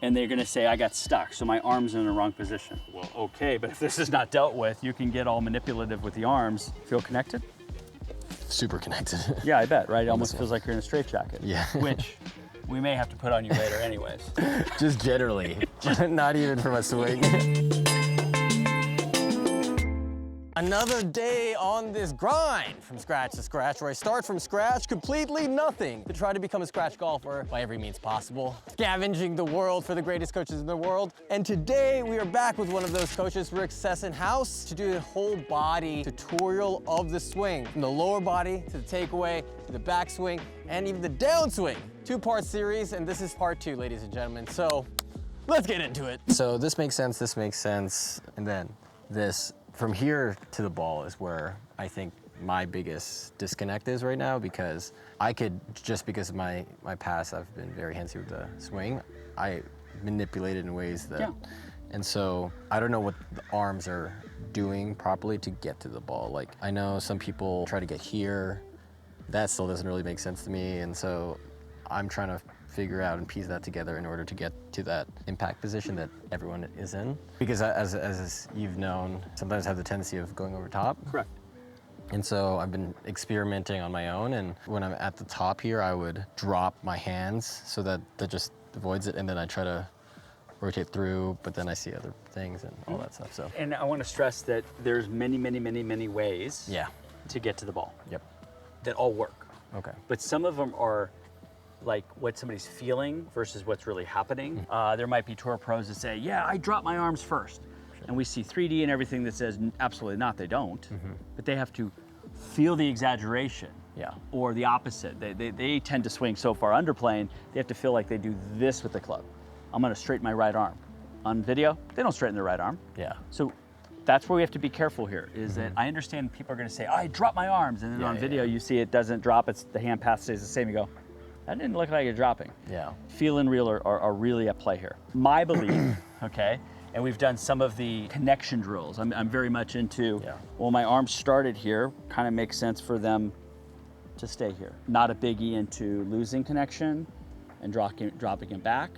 and they're gonna say, I got stuck, so my arm's in the wrong position. Well, okay, but if this is not dealt with, you can get all manipulative with the arms. Feel connected? Super connected. Yeah, I bet, right? It almost feels like you're in a straitjacket. Yeah. Which we may have to put on you later anyways. Just generally, not even for my swing. Another day on this grind from scratch to scratch, where I start from scratch, completely nothing, to try to become a scratch golfer by every means possible, scavenging the world for the greatest coaches in the world. And today we are back with one of those coaches, Rick Sessinghaus, to do a whole body tutorial of the swing, from the lower body to the takeaway, to the backswing, and even the downswing. Two-part series, and this is part 2, ladies and gentlemen. So let's get into it. So this makes sense, and then this. From here to the ball is where I think my biggest disconnect is right now, because I could, just because of my past, I've been very handsy with the swing, I manipulate it in ways that, and so I don't know what the arms are doing properly to get to the ball. Like, I know some people try to get here, that still doesn't really make sense to me, and so I'm trying to figure out and piece that together in order to get to that impact position that everyone is in. Because as you've known, sometimes I have the tendency of going over top. Correct. And so I've been experimenting on my own, and when I'm at the top here, I would drop my hands so that just avoids it, and then I try to rotate through, but then I see other things and all that stuff. So. And I want to stress that there's many ways to get to the ball. Yep. That all work. Okay. But some of them are like what somebody's feeling versus what's really happening. There might be tour pros that say, yeah, I drop my arms first. Sure. And we see 3D and everything that says, absolutely not, they don't. But they have to feel the exaggeration. Or the opposite. They tend to swing so far underplaying, they have to feel like they do this with the club. I'm gonna straighten my right arm. On video, they don't straighten their right arm. So that's where we have to be careful here, is that I understand people are gonna say, oh, I drop my arms, and then on video you see it doesn't drop, the hand path stays the same, you go, that didn't look like you're dropping. Feel and reel are really at play here. My belief, okay, and we've done some of the connection drills. I'm very much into, well, my arms started here, kind of makes sense for them to stay here. Not a biggie into losing connection and dropping it back.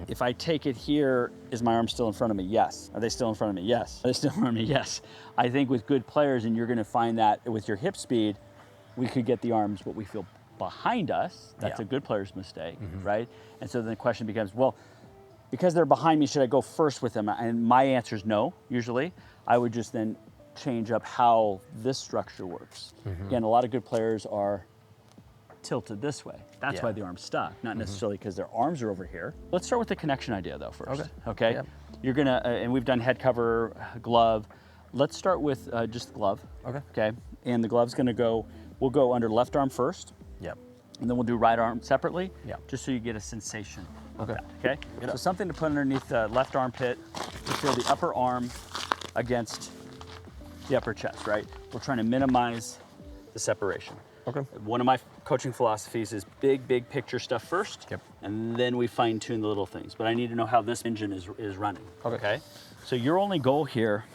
If I take it here, is my arm still in front of me? Yes. Are they still in front of me? Yes. Are they still in front of me? Yes. I think with good players, and you're gonna find that with your hip speed, we could get the arms what we feel behind us. That's a good player's mistake, right? And so then the question becomes, well, because they're behind me, should I go first with them? And my answer is no, usually. I would just then change up how this structure works. Again, a lot of good players are tilted this way. That's why the arm's stuck, not necessarily because their arms are over here. Let's start with the connection idea though first, okay? You're gonna, and we've done head cover, glove. Let's start with just the glove, okay? And the glove's gonna go, we'll go under left arm first. And then we'll do right arm separately, just so you get a sensation of that, okay? So something to put underneath the left armpit to feel the upper arm against the upper chest, right? We're trying to minimize the separation. One of my coaching philosophies is big picture stuff first, and then we fine tune the little things. But I need to know how this engine is running, okay? So your only goal here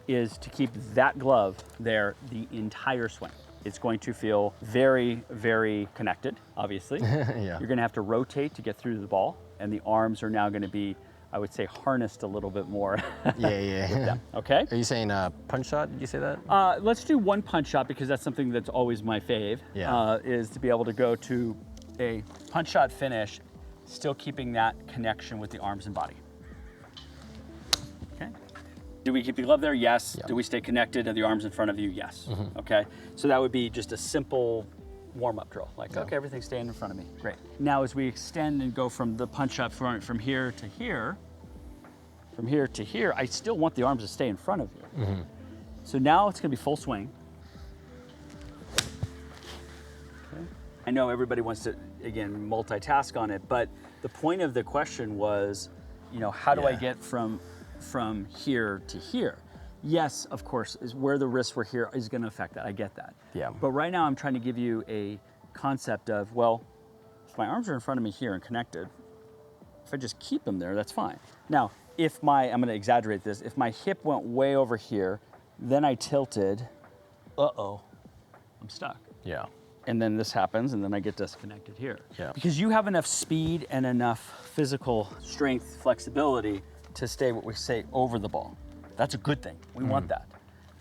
is to keep that glove there the entire swing. It's going to feel very connected, obviously. You're gonna have to rotate to get through the ball, and the arms are now gonna be, I would say, harnessed a little bit more. With them, okay? Are you saying punch shot? Did you say that? Let's do one punch shot, because that's something that's always my fave, is to be able to go to a punch shot finish, still keeping that connection with the arms and body. Okay? Do we keep the glove there? Yes. Do we stay connected? Are the arms in front of you? Yes. Okay. So that would be just a simple warm-up drill. Like, okay, everything's staying in front of me. Great. Now, as we extend and go from the punch shot from here to here, I still want the arms to stay in front of you. So now it's going to be full swing. Okay. I know everybody wants to, again, multitask on it, but the point of the question was, you know, how do I get from here to here? Yes, of course, is where the wrists were here is going to affect that. I get that. But right now I'm trying to give you a concept of, well, if my arms are in front of me here and connected, if I just keep them there, that's fine. Now, if I'm going to exaggerate this, if my hip went way over here, then I tilted, I'm stuck. and then this happens, and then I get disconnected here. Yeah. Because you have enough speed and enough physical strength, flexibility to stay what we say over the ball. That's a good thing. We want that.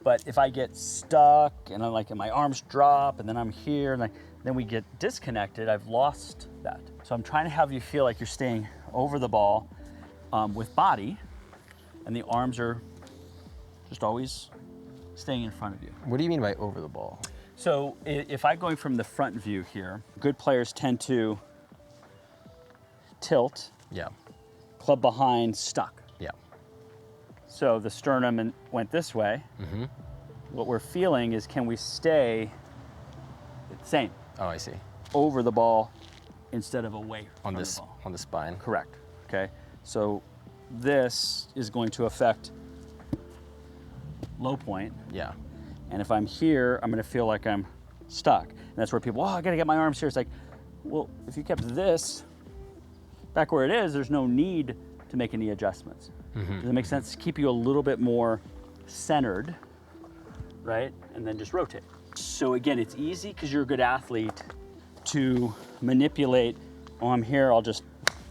But if I get stuck and I'm like, and my arms drop, and then I'm here, and then we get disconnected, I've lost that. So I'm trying to have you feel like you're staying over the ball with body, and the arms are just always staying in front of you. What do you mean by over the ball? So if I'm going from the front view here, good players tend to tilt, Yeah. club behind, stuck. Yeah. So the sternum went this way. What we're feeling is, can we stay the same, Oh, I see. over the ball instead of away On from this, the ball? on the spine. Correct. Okay. So this is going to affect low point. Yeah. And if I'm here, I'm going to feel like I'm stuck. And that's where people, oh, I got to get my arms here. It's like, well, if you kept this back where it is, there's no need to make any adjustments. Does that make sense? Keep you a little bit more centered, right? And then just rotate. So again, it's easy because you're a good athlete to manipulate, oh, I'm here, I'll just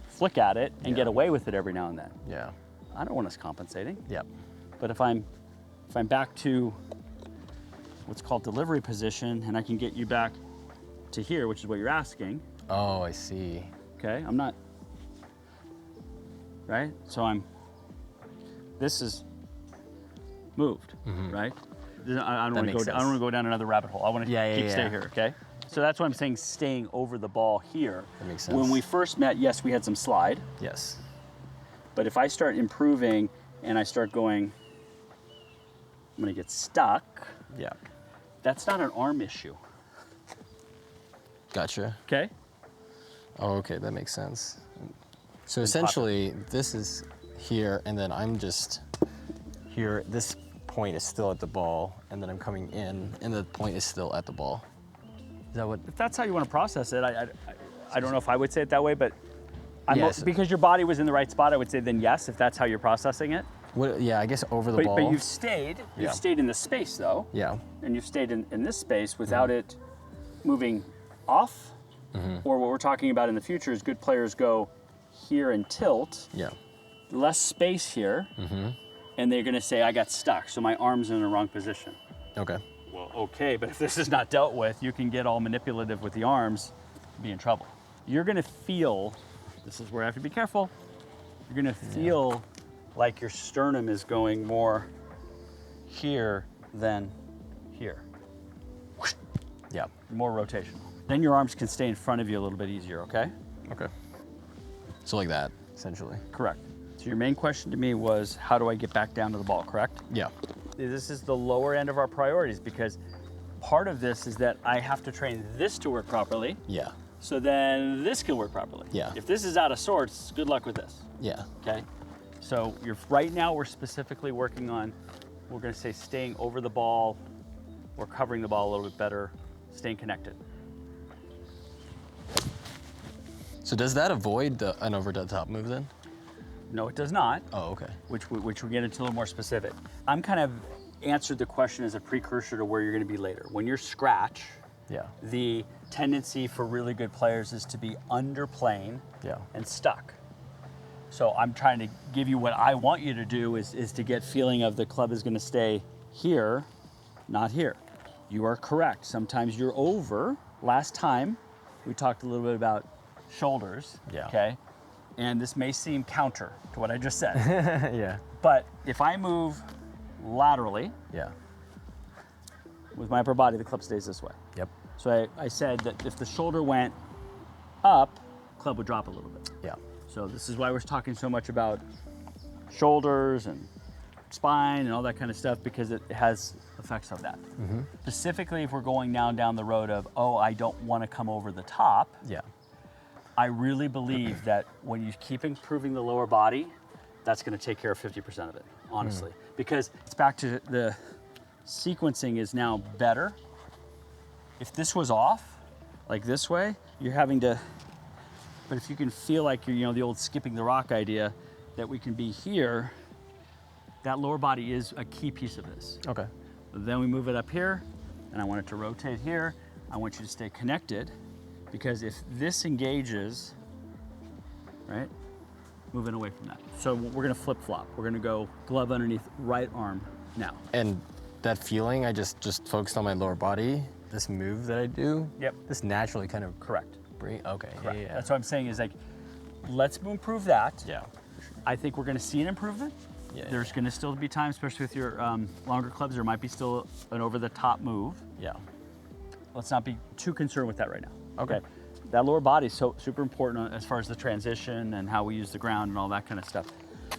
flick at it and get away with it every now and then. Yeah. I don't want us compensating. Yep. But if I'm back to what's called delivery position, and I can get you back to here, which is what you're asking, Oh, I see. okay? I'm not, right? So this is moved, right? I don't want to makes go. I don't want to go down another rabbit hole. I want to Yeah, stay yeah. here, okay? So that's why I'm saying staying over the ball here. That makes sense. When we first met, yes, we had some slide, Yes. but if I start improving and I start going, I'm gonna get stuck. Yeah. That's not an arm issue, Gotcha. okay? Oh, okay, that makes sense. So essentially, this is here, and then I'm just here. This point is still at the ball, and then I'm coming in, and the point is still at the ball. Is that what? If that's how you want to process it, I don't know if I would say it that way, but Yes. because your body was in the right spot, I would say then yes, if that's how you're processing it. What? Yeah, I guess over the ball. But you've stayed Yeah. in the space though, Yeah. and you've stayed in this space without it moving off. Or what we're talking about in the future is good players go here and tilt, Yeah. less space here, and they're gonna say, I got stuck, so my arm's in the wrong position. Okay. Well, okay, but if this is not dealt with, you can get all manipulative with the arms, be in trouble. You're gonna feel, this is where I have to be careful, you're gonna feel like your sternum is going more here than here. Yeah. More rotation. Then your arms can stay in front of you a little bit easier, okay? Okay. So like that, essentially. Correct. So your main question to me was, how do I get back down to the ball, correct? Yeah. This is the lower end of our priorities because part of this is that I have to train this to work properly, Yeah. so then this can work properly. Yeah. If this is out of sorts, good luck with this, Yeah. okay? So right now we're specifically working on, we're gonna say staying over the ball, or covering the ball a little bit better, staying connected. So does that avoid an over the top move then? No, it does not. Oh, okay. Which we get into a little more specific. I'm kind of answered the question as a precursor to where you're going to be later. When you're scratch, Yeah. the tendency for really good players is to be underplaying Yeah. and stuck. So I'm trying to give you what I want you to do is to get feeling of the club is going to stay here, not here. You are correct. Sometimes you're over. Last time we talked a little bit about shoulders. Yeah. Okay. And this may seem counter to what I just said. Yeah. But if I move laterally Yeah. with my upper body, the club stays this way. Yep. So I said that if the shoulder went up, club would drop a little bit. Yeah. So this is why we're talking so much about shoulders and spine and all that kind of stuff, because it has effects of that. Specifically, if we're going down the road of, oh, I don't want to come over the top, Yeah. I really believe that when you keep improving the lower body, that's going to take care of 50% of it, honestly. Because it's back to the sequencing is now better. If this was off, like this way, you're having to, but if you can feel like you're, you know, the old skipping the rock idea, that we can be here, that lower body is a key piece of this. Okay. Then we move it up here, and I want it to rotate here, I want you to stay connected, because if this engages, right, moving away from that. So we're gonna flip-flop. We're gonna go glove underneath right arm now. And that feeling, I just focused on my lower body. This move that I do, Yep. this naturally kind of Correct. okay. Correct. Yeah. That's what I'm saying is like, let's improve that. Yeah. I think we're gonna see an improvement. Yeah. There's gonna still be times, especially with your longer clubs, there might be still an over-the-top move. Yeah. Let's not be too concerned with that right now. Okay. That lower body is so super important as far as the transition and how we use the ground and all that kind of stuff.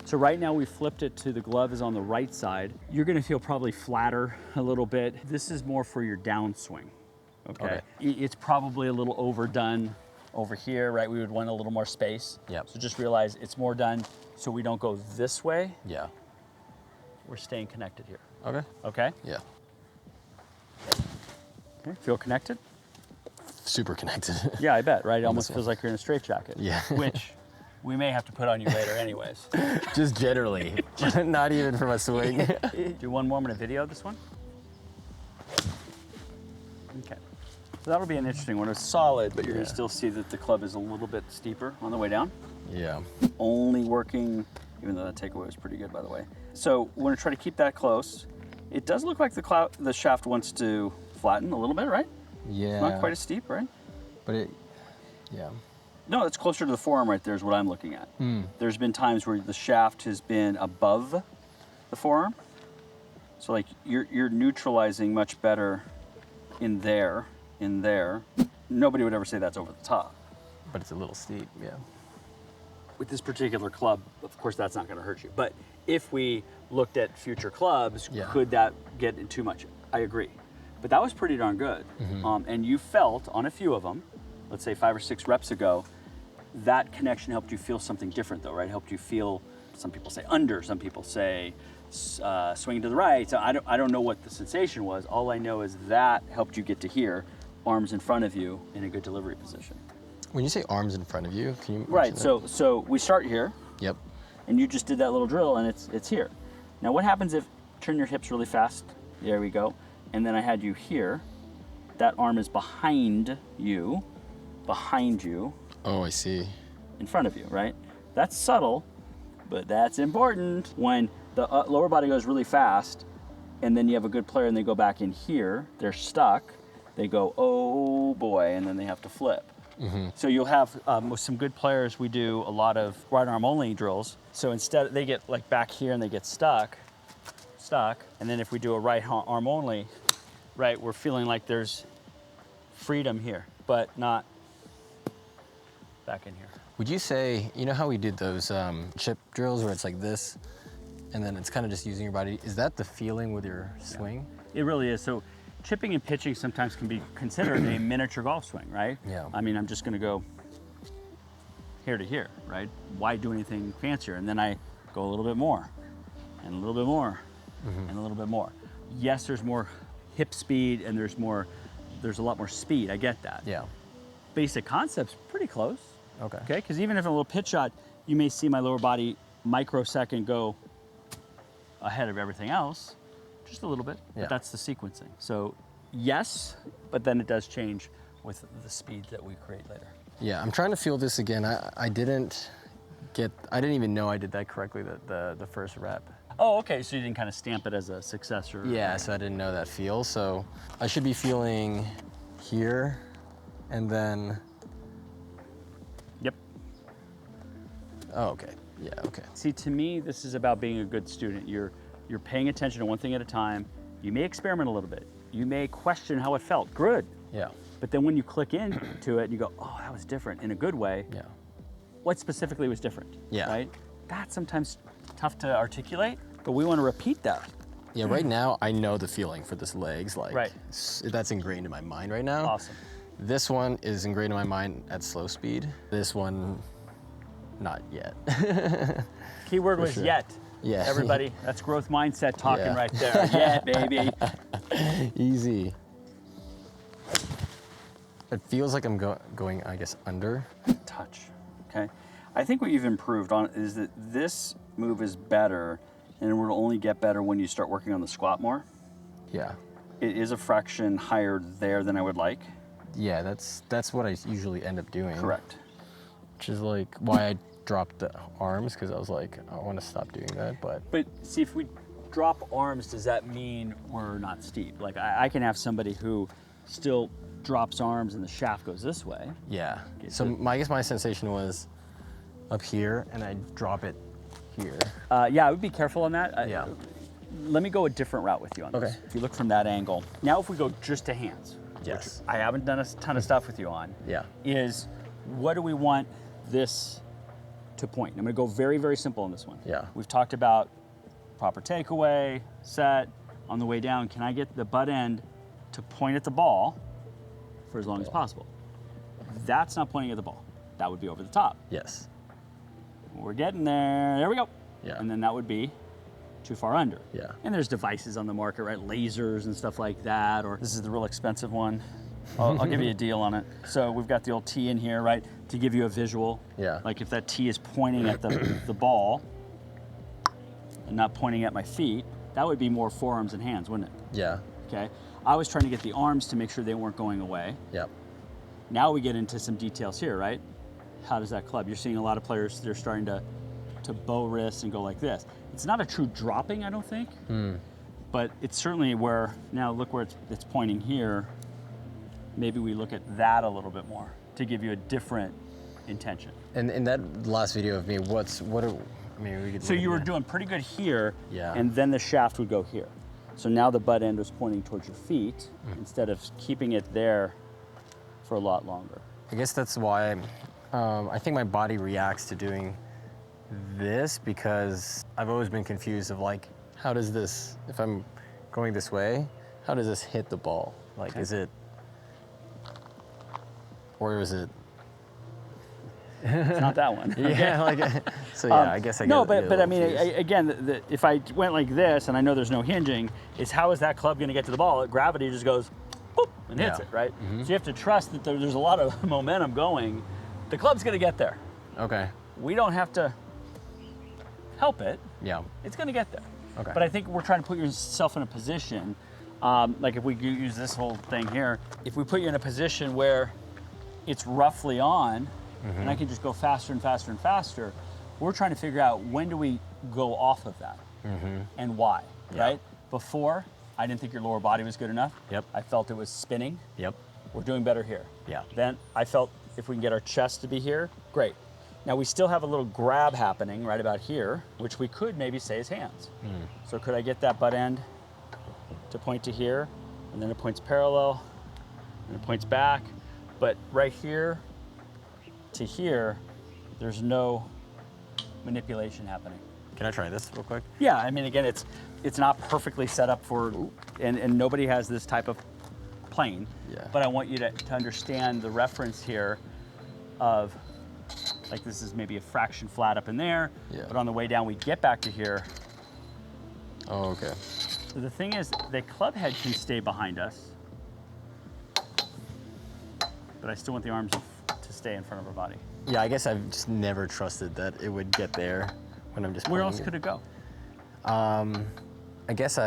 So right now we flipped it to the glove is on the right side. You're gonna feel probably flatter a little bit. This is more for your downswing, okay? It's probably a little overdone over here, right? We would want a little more space. Yep. So just realize it's more done so we don't go this way. Yeah. We're staying connected here, Okay. okay? Yeah. Okay, feel connected? Super connected. Yeah, I bet, right? It On almost this feels like you're in a straitjacket. Yeah. Which we may have to put on you later anyways. Just generally, not even for my swing. Do one more, I'm gonna video this one. Okay. So that'll be an interesting one. It's solid, but you're gonna still see that the club is a little bit steeper on the way down. Yeah. Only working, even though that takeaway was pretty good, by the way. So we're gonna try to keep that close. It does look like the shaft wants to flatten a little bit, right? Yeah. Not quite as steep, right? But it, yeah. No, it's closer to the forearm right there is what I'm looking at. There's been times where the shaft has been above the forearm. So like you're neutralizing much better in there. Nobody would ever say that's over the top. But it's a little steep, yeah. With this particular club, of course, that's not gonna hurt you. But if we looked at future clubs, could that get in too much? I agree. But that was pretty darn good. And you felt on a few of them, let's say 5 or 6 reps ago, that connection helped you feel something different though, right? Helped you feel, some people say under, some people say swinging to the right. So I don't know what the sensation was. All I know is that helped you get to here, arms in front of you in a good delivery position. When you say arms in front of you, can you Right, mention so we start here. Yep. And you just did that little drill and it's here. Now what happens if, turn your hips really fast, there we go. And then I had you here, that arm is behind you, Oh, I see. in front of you, right? That's subtle, but that's important. When the lower body goes really fast, and then you have a good player and they go back in here, they're stuck, they go, oh boy, and then they have to flip. So you'll have, with some good players, we do a lot of right arm only drills. So instead, they get like back here and they get stuck, and then if we do a right arm only, right, we're feeling like there's freedom here, but not back in here. Would you say, you know how we did those chip drills where it's like this, and then it's kind of just using your body? Is that the feeling with your swing? It really is. So chipping and pitching sometimes can be considered a miniature golf swing, right? Yeah. I mean, I'm just gonna go here to here, right? Why do anything fancier? And then I go a little bit more, and a little bit more, and a little bit more. Yes, there's more hip speed and there's a lot more speed, I get that. Yeah. Basic concept's pretty close. Okay. Okay, because even if a little pitch shot, you may see my lower body microsecond go ahead of everything else, just a little bit, Yeah. but that's the sequencing. So yes, but then it does change with the speed that we create later. Yeah, I'm trying to feel this again. I didn't even know I did that correctly the first rep. Oh, okay, so you didn't kind of stamp it as a success or... Yeah, so I didn't know that feel. So I should be feeling here and then, Yep. oh, okay. Yeah, okay. See, to me, this is about being a good student. You're paying attention to one thing at a time. You may experiment a little bit. You may question how it felt. Good. Yeah. But then when you click into it, you go, oh, that was different in a good way. Yeah. What specifically was different? Yeah. Right? That's sometimes tough to articulate, but we want to repeat that. Yeah, right now I know the feeling for this legs. Like, Right. That's ingrained in my mind right now. Awesome. This one is ingrained in my mind at slow speed. This one, not yet. Keyword was sure. yet. Yeah. Everybody, that's growth mindset talking Yeah. right there. Yeah, baby. Easy. It feels like I'm going, I guess, under. Touch, okay? I think what you've improved on is that this move is better, and it will only get better when you start working on the squat more. Yeah. It is a fraction higher there than I would like. Yeah, that's what I usually end up doing. Correct. Which is like why I dropped the arms, because I was like, I want to stop doing that. But see, if we drop arms, does that mean we're not steep? Like I can have somebody who still drops arms and the shaft goes this way. yeah. So I guess my sensation was up here, and I drop it here. Yeah, I would be careful on that. Yeah. Let me go a different route with you on this. Okay. If you look from that angle. Now if we go just to hands, Yes. which I haven't done a ton of stuff with you on, Yeah. is what do we want this to point? I'm gonna go very, very simple on this one. Yeah. We've talked about proper takeaway, set, on the way down, can I get the butt end to point at the ball for as long as possible? That's not pointing at the ball. That would be over the top. Yes. We're getting there. There we go. Yeah. And then that would be too far under. Yeah. And there's devices on the market, right? Lasers and stuff like that. Or this is the real expensive one. I'll give you a deal on it. So we've got the old tee in here, right? To give you a visual. Yeah. Like if that tee is pointing at the ball and not pointing at my feet, that would be more forearms and hands, wouldn't it? Yeah. Okay. I was trying to get the arms to make sure they weren't going away. Yep. Now we get into some details here, right? How does that club? You're seeing a lot of players, they're starting to bow wrist and go like this. It's not a true dropping, I don't think, but it's certainly where, now look where it's pointing here. Maybe we look at that a little bit more to give you a different intention. And in that last video of me, we could. So you were doing pretty good here, Yeah. and then the shaft would go here. So now the butt end was pointing towards your feet instead of keeping it there for a lot longer. I guess that's why I think my body reacts to doing this, because I've always been confused of like, how does this, if I'm going this way, how does this hit the ball? Like, is it, or is it? It's not that one. Yeah, like, so yeah, I guess I no, get but I mean, confused. again, if I went like this and I know there's no hinging, is how is that club going to get to the ball? Gravity just goes, boop, and hits Yeah. it, right? So you have to trust that there's a lot of momentum going. The club's going to get there. Okay. We don't have to help it. Yeah. It's going to get there. Okay. But I think we're trying to put yourself in a position, like if we use this whole thing here, if we put you in a position where it's roughly on, and I can just go faster and faster and faster, we're trying to figure out when do we go off of that and why, right? Before, I didn't think your lower body was good enough. Yep. I felt it was spinning. Yep. We're doing better here. Yeah. Then I felt if we can get our chest to be here, great. Now we still have a little grab happening right about here, which we could maybe say is hands. So could I get that butt end to point to here, and then it points parallel, and it points back, but right here to here, there's no manipulation happening. Can I try this real quick? Yeah, I mean, again, it's not perfectly set up for, and nobody has this type of plane. Yeah. But I want you to understand the reference here of, like this is maybe a fraction flat up in there, Yeah. but on the way down we get back to here. Oh, okay. So the thing is, the club head can stay behind us, but I still want the arms to stay in front of our body. Yeah, I guess I've just never trusted that it would get there when I'm just Where pointing else it. could it go? I guess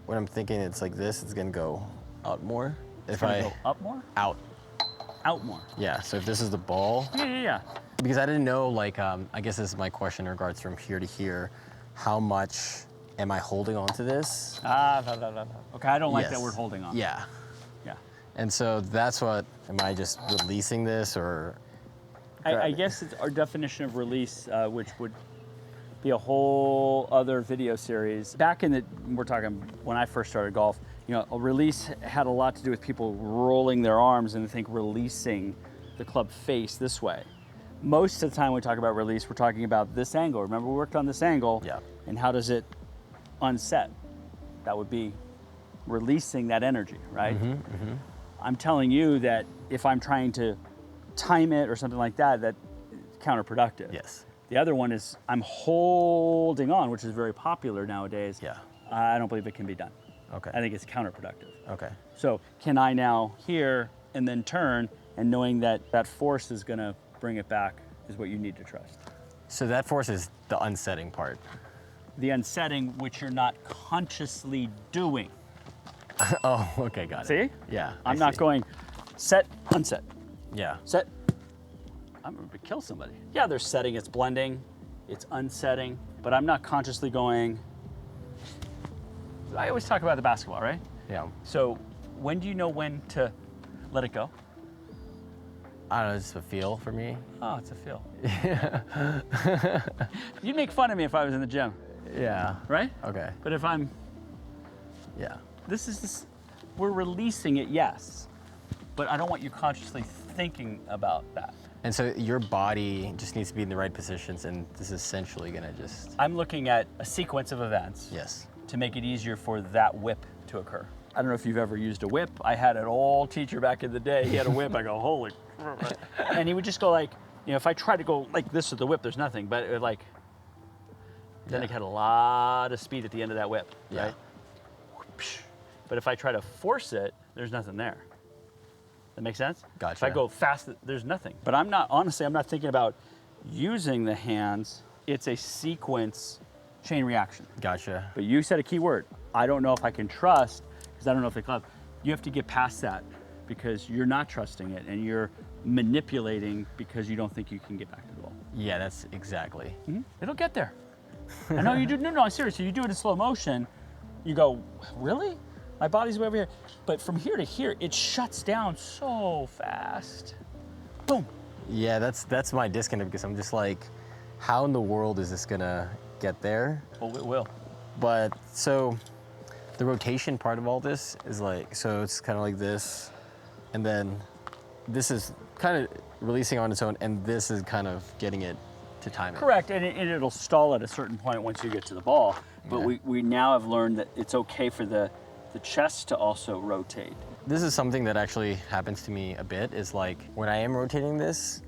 when I'm thinking it's like this, it's gonna go out more. If Gonna I go up more? out, Out more. yeah. So if this is the ball, Yeah. because I didn't know, like, I guess this is my question in regards from here to here, how much am I holding on to this? Okay, I don't like that Yes. word holding on. Yeah. Yeah. And so that's what, am I just releasing this, or? I guess it's our definition of release, which would be a whole other video series. Back in we're talking when I first started golf, a release had a lot to do with people rolling their arms and I think releasing the club face this way. Most of the time when we talk about release, we're talking about this angle. Remember, we worked on this angle. Yeah. And how does it unset? That would be releasing that energy, right? I'm telling you that if I'm trying to time it or something like that, that's counterproductive. Yes. The other one is I'm holding on, which is very popular nowadays. Yeah. I don't believe it can be done. Okay. I think it's counterproductive. Okay. So can I now here and then turn, and knowing that that force is going to bring it back is what you need to trust. So that force is the unsetting part. The unsetting, which you're not consciously doing. Oh, okay, got it. See? Yeah. I'm I not see. going, Set, unset. Yeah. Set. I'm going to kill somebody. Yeah, there's setting, it's blending, it's unsetting, but I'm not consciously going. I always talk about the basketball, right? Yeah. So when do you know when to let it go? I don't know, it's a feel for me. Oh, it's a feel. You'd make fun of me if I was in the gym, Yeah. right? Okay. But if I'm, Yeah. we're releasing it, yes, but I don't want you consciously thinking about that. And so your body just needs to be in the right positions, and this is essentially gonna just. I'm looking at a sequence of events Yes. to make it easier for that whip to occur. I don't know if you've ever used a whip. I had an old teacher back in the day. He had a whip. I go, holy crap. And he would just go like, if I try to go like this with the whip, there's nothing. But it would like, then it had a lot of speed at the end of that whip, Yeah. right? But if I try to force it, there's nothing there. That make sense? Gotcha. If I go fast, there's nothing. But I'm not thinking about using the hands. It's a sequence chain reaction. Gotcha. But you said a key word. I don't know if I can trust, because I don't know if the club. You have to get past that because you're not trusting it and you're manipulating because you don't think you can get back to the ball. Yeah, that's exactly. It'll get there. I know you do. No, seriously, you do it in slow motion. You go, really? My body's way over here. But from here to here, it shuts down so fast. Boom. Yeah, that's my disconnect because I'm just like, how in the world is this gonna get there? Oh, it will. But so the rotation part of all this is like, so it's kind of like this, and then this is kind of releasing on its own, and this is kind of getting it to time it. Correct, and it'll stall at a certain point once you get to the ball. But Okay. we now have learned that it's okay for the chest to also rotate. This is something that actually happens to me a bit, is like when I am rotating this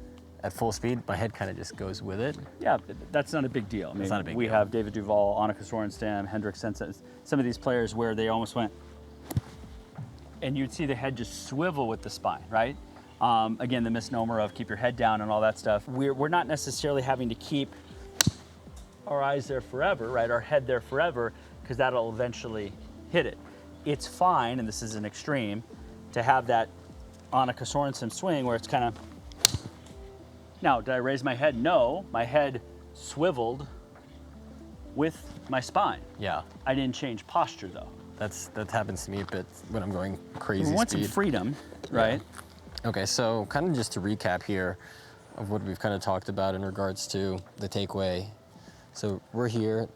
at full speed, my head kind of just goes with it. Yeah, that's not a big deal. I mean, It's not a big we deal. have David Duval, Annika Sorenstam, Hendrik Sensen, some of these players where they almost went, and you'd see the head just swivel with the spine, right? Again, the misnomer of keep your head down and all that stuff. We're not necessarily having to keep our eyes there forever, right? Our head there forever, because that'll eventually hit it. It's fine, and this is an extreme, to have that Annika Sorenstam swing where it's kind of. Now, did I raise my head? No, my head swiveled with my spine. Yeah, I didn't change posture though. that happens to me a bit when I'm going crazy We want speed. some freedom, right? Okay, so kind of just to recap here of what we've kind of talked about in regards to the takeaway. So we're here,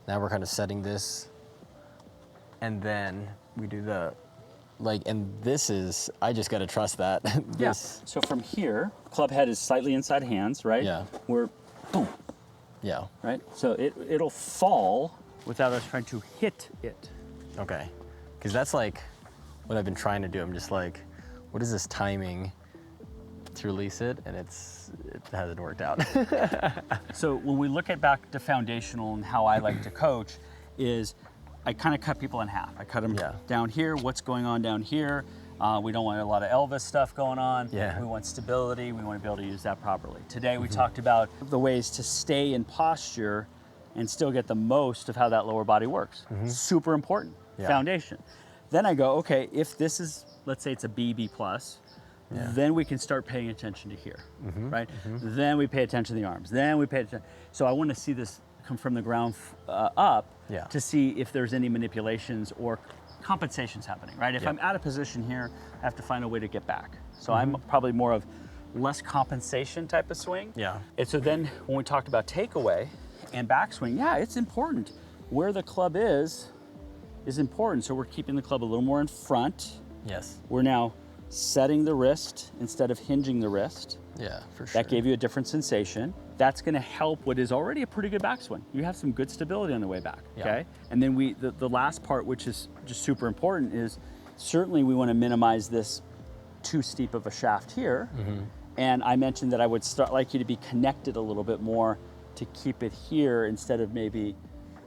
now we're kind of setting this, and then we do the, like, and this is, I just got to trust that. This, So from here, club head is slightly inside hands, right? Yeah. We're boom, yeah, right? So it'll fall without us trying to hit it. okay. Because that's like what I've been trying to do. I'm just like, what is this timing to release it? And it hasn't worked out. So when we look at back to foundational and how I like to coach is I kind of cut people in half. I cut them down here, what's going on down here. We don't want a lot of Elvis stuff going on. Yeah. We want stability. We want to be able to use that properly. Today we talked about the ways to stay in posture and still get the most of how that lower body works. Super important, foundation. Then I go, okay, if this is, let's say it's a B, B+, then we can start paying attention to here, right? Then we pay attention to the arms. Then we pay attention. So I want to see this come from the ground up to see if there's any manipulations or compensations happening, right? If I'm out of position here, I have to find a way to get back. So I'm probably more of less compensation type of swing. Yeah. And so then when we talked about takeaway and backswing, yeah, it's important. Where the club is important. So we're keeping the club a little more in front. Yes. We're now setting the wrist instead of hinging the wrist. Yeah, for sure. That gave you a different sensation. That's going to help what is already a pretty good backswing. You have some good stability on the way back, okay? And then the last part, which is just super important, is certainly we want to minimize this too steep of a shaft here. And I mentioned that I would like you to be connected a little bit more to keep it here instead of maybe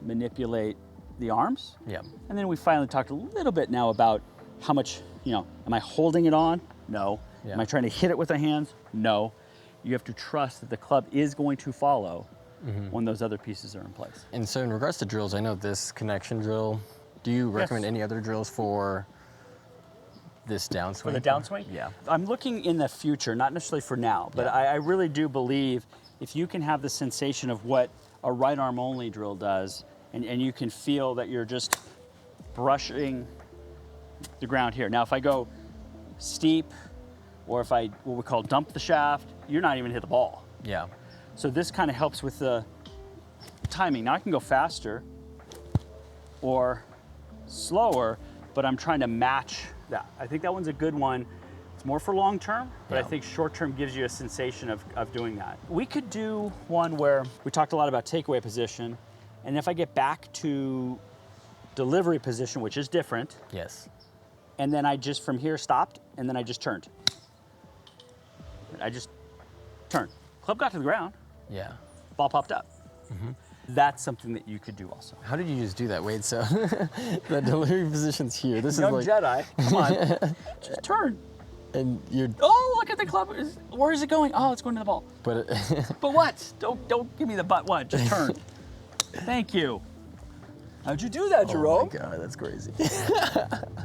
manipulate the arms. Yeah. And then we finally talked a little bit now about how much, am I holding it on? No. Yeah. Am I trying to hit it with the hands? No. You have to trust that the club is going to follow when those other pieces are in place. And so in regards to drills, I know this connection drill, do you recommend any other drills for this downswing. For the downswing? Yeah. I'm looking in the future, not necessarily for now, but Yeah. I really do believe if you can have the sensation of what a right arm only drill does, and you can feel that you're just brushing the ground here. Now, if I go steep, or if I, what we call dump the shaft, you're not even hit the ball. Yeah. So this kind of helps with the timing. Now I can go faster or slower, but I'm trying to match that. I think that one's a good one. It's more for long term, but I Yeah. think short term gives you a sensation of doing that. We could do one where we talked a lot about takeaway position, and if I get back to delivery position, which is different, Yes. and then I just from here stopped, and then I just turned. I just turned. Club got to the ground, Yeah. ball popped up. That's something that you could do also. How did you just do that? Wait, so the delivery position's here. This Young is like, Jedi, come on, just turn. and you're, Oh, look at the club. Where is it going? Oh, it's going to the ball. but But what? Don't give me the but what. Just turn. Thank you. How'd you do that, oh Jerome? my God, that's crazy.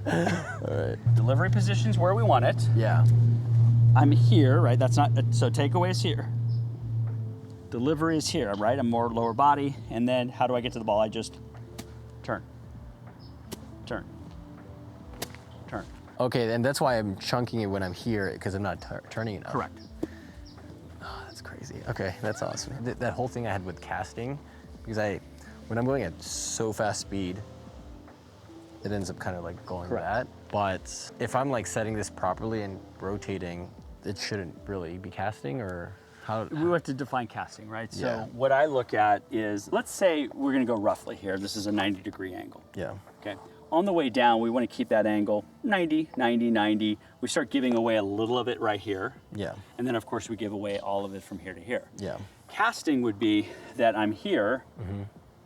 All right. Delivery position's where we want it. Yeah. I'm here, right? That's not, so takeaway is here. Delivery is here, right? I'm more lower body. And then how do I get to the ball? I just turn, turn, turn. Okay, and that's why I'm chunking it when I'm here, because I'm not turning enough. Correct. Oh, that's crazy. Okay, that's awesome. That whole thing I had with casting, because when I'm going at so fast speed, it ends up kind of like going Correct. that. But if I'm like setting this properly and rotating, it shouldn't really be casting, or how? We have to define casting, right? So Yeah. what I look at is, let's say we're gonna go roughly here. This is a 90-degree angle. Yeah. Okay. On the way down, we want to keep that angle 90, 90, 90. We start giving away a little of it right here. Yeah. And then, of course, we give away all of it from here to here. Yeah. Casting would be that I'm here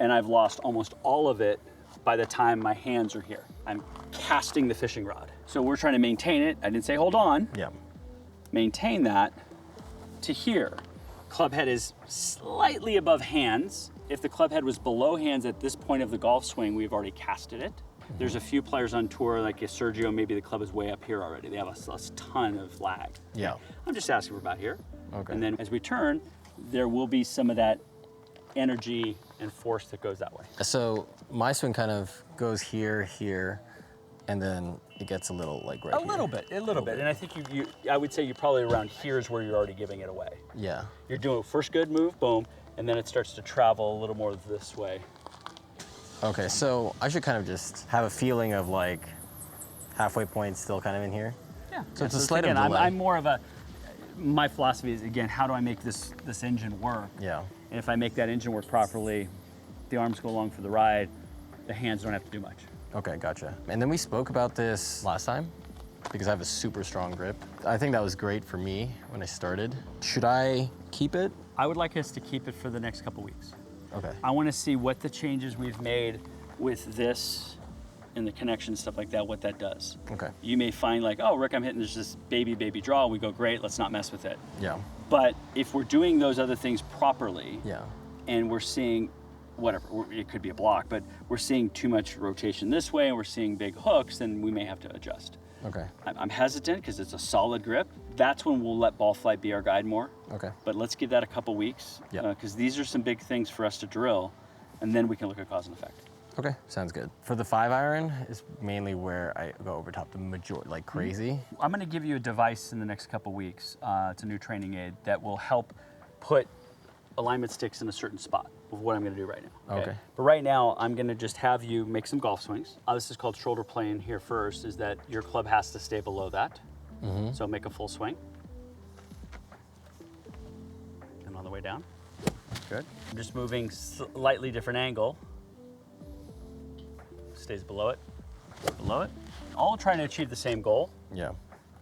and I've lost almost all of it by the time my hands are here. I'm casting the fishing rod. So we're trying to maintain it. I didn't say hold on. Yeah. Maintain that to here. Club head is slightly above hands. If the club head was below hands at this point of the golf swing, we've already casted it. There's a few players on tour, like a Sergio, maybe the club is way up here already. They have a ton of lag. Yeah. I'm just asking for about here. Okay. And then as we turn, there will be some of that energy and force that goes that way. So my swing kind of goes here, here, and then it gets a little like right A here. little bit. And I think I would say you probably around here is where you're already giving it away. Yeah. You're doing first good move, boom, and then it starts to travel a little more this way. Okay, so I should kind of just have a feeling of like halfway point still kind of in here. Yeah. So it's a slight again, of delay. I'm more of a, my philosophy is, again, how do I make this engine work? Yeah. And if I make that engine work properly, the arms go along for the ride, the hands don't have to do much. Okay, gotcha. And then we spoke about this last time because I have a super strong grip. I think that was great for me when I started. Should I keep it? I would like us to keep it for the next couple weeks. Okay. I want to see what the changes we've made with this and the connection stuff like that, what that does. Okay. You may find like, oh, Rick, I'm hitting this baby draw. We go, great, let's not mess with it. Yeah. But if we're doing those other things properly, Yeah. and we're seeing whatever, it could be a block, but we're seeing too much rotation this way and we're seeing big hooks, then we may have to adjust. Okay. I'm hesitant because it's a solid grip. That's when we'll let ball flight be our guide more. Okay. But let's give that a couple weeks, Yeah. because these are some big things for us to drill, and then we can look at cause and effect. Okay, sounds good. For the 5-iron is mainly where I go over top the majority, like crazy. I'm going to give you a device in the next couple weeks. It's a new training aid that will help put alignment sticks in a certain spot of what I'm going to do right now. Okay. But right now, I'm going to just have you make some golf swings. This is called shoulder plane here first, is that your club has to stay below that. So make a full swing. And on the way down. Good. I'm just moving slightly different angle. Stays below it, below it. All trying to achieve the same goal. Yeah.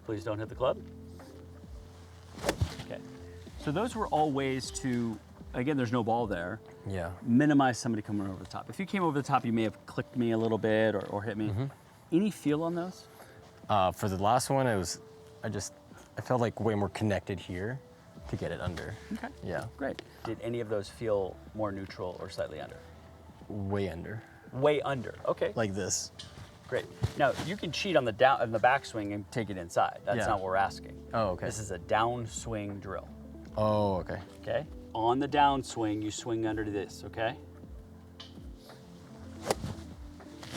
Please don't hit the club. Okay. So those were all ways to, again, there's no ball there, Yeah. minimize somebody coming over the top. If you came over the top, you may have clicked me a little bit or hit me. Any feel on those? For the last one, I felt like way more connected here to get it under. Okay. Yeah. Great. Did any of those feel more neutral or slightly under? Way under. Way under. Okay. Like this. Great. Now, you can cheat on the backswing and take it inside. That's not what we're asking. Oh, okay. This is a downswing drill. Oh, okay. Okay? On the downswing, you swing under this, okay?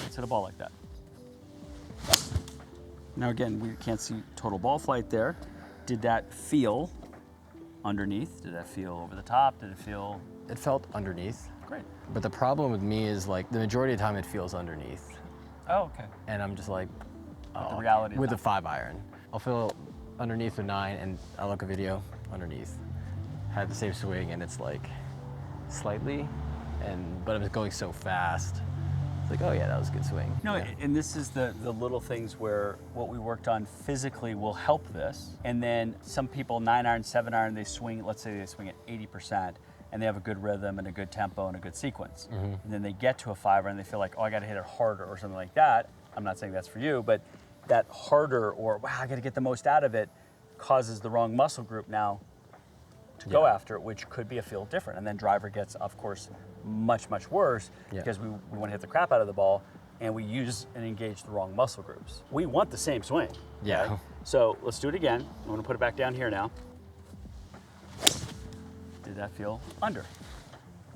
Let's hit a ball like that. Now again, we can't see total ball flight there. Did that feel underneath? Did that feel over the top? Did it feel? It felt underneath. Great. But the problem with me is like the majority of the time it feels underneath. Oh, okay. And I'm just like, The reality of with that. a 5-iron. I'll feel underneath with 9 and I'll look a video underneath. Had the same swing and it's like slightly, but I'm going so fast. It's like, oh yeah, that was a good swing. No, Yeah. and this is the little things where what we worked on physically will help this. And then some people, 9-iron, 7-iron, they swing, let's say they swing at 80%, and they have a good rhythm and a good tempo and a good sequence. And then they get to a 5-iron and they feel like, oh, I gotta hit it harder or something like that. I'm not saying that's for you, but that harder or, wow, I gotta get the most out of it causes the wrong muscle group now to go after it, which could be a feel different. And then driver gets, of course, much, much worse because we wanna hit the crap out of the ball and we use and engage the wrong muscle groups. We want the same swing. Yeah. Right? So let's do it again. I'm gonna put it back down here now. Did that feel under?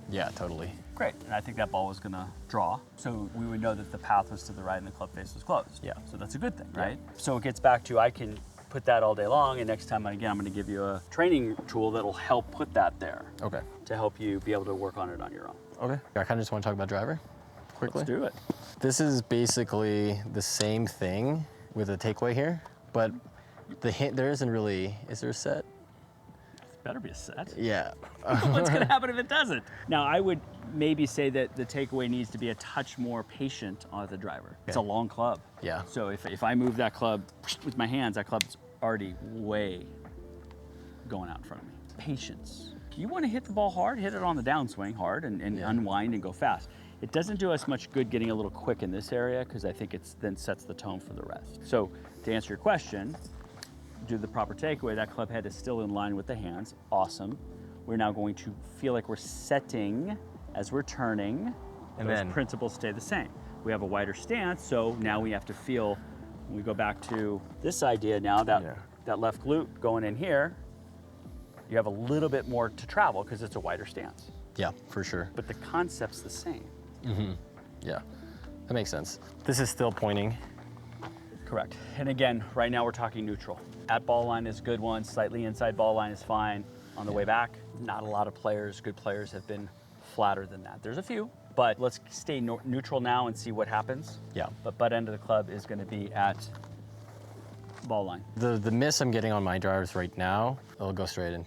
Yeah, totally. Great, and I think that ball was gonna draw. So we would know that the path was to the right and the club face was closed. Yeah. So that's a good thing, right? So it gets back to, I can put that all day long, and next time, again, I'm gonna give you a training tool that'll help put that there Okay. to help you be able to work on it on your own. Okay. I kind of just want to talk about driver quickly. Let's do it. This is basically the same thing with a takeaway here, but the hint, there isn't really, is there a set? Better be a set. Yeah. What's gonna happen if it doesn't? Now, I would maybe say that the takeaway needs to be a touch more patient on the driver. It's a long club. Yeah. So if I move that club with my hands, that club's already way going out in front of me. Patience. You wanna hit the ball hard, hit it on the downswing hard and unwind and go fast. It doesn't do us much good getting a little quick in this area because I think it then sets the tone for the rest. So to answer your question, do the proper takeaway, that club head is still in line with the hands, awesome. We're now going to feel like we're setting as we're turning, And those then principles stay the same. We have a wider stance, so now we have to feel, when we go back to this idea now, that left glute going in here, you have a little bit more to travel because it's a wider stance. Yeah, for sure. But the concept's the same. Yeah, that makes sense. This is still pointing. Correct. And again, right now we're talking neutral. At ball line is a good one, slightly inside ball line is fine. On the way back, not a lot of players, good players have been flatter than that. There's a few, but let's stay neutral now and see what happens. Yeah. But butt end of the club is gonna be at ball line. The miss I'm getting on my drivers right now, it'll go straight and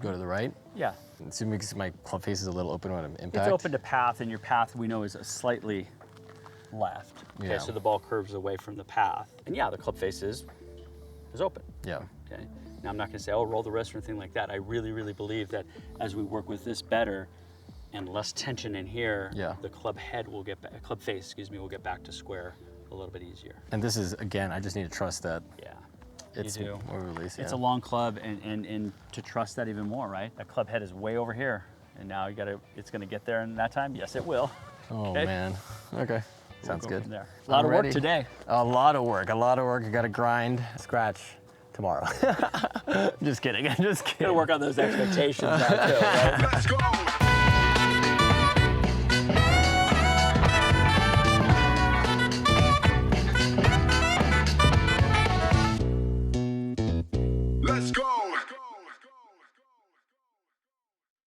go to the right. Yeah. Assuming because my club face is a little open when I'm impact. It's open to path, and your path we know is slightly left. Okay, Yeah. so the ball curves away from the path. And yeah, the club face is open. Yeah. Okay. Now I'm not going to say, oh, roll the wrist or anything like that. I really, really believe that as we work with this better and less tension in here, the club head will get back, club face, excuse me, will get back to square a little bit easier. And this is, again, I just need to trust that it's you do. more release. It's a long club, and to trust that even more, right? That club head is way over here, and now it's going to get there in that time. Yes, it will. Oh, Okay. man. Okay. Sounds We'll go good. from there. A lot of work today. A lot of work. I got to grind, scratch tomorrow. Just kidding. I'm just kidding. Gotta work on those expectations now too, right? Let's go.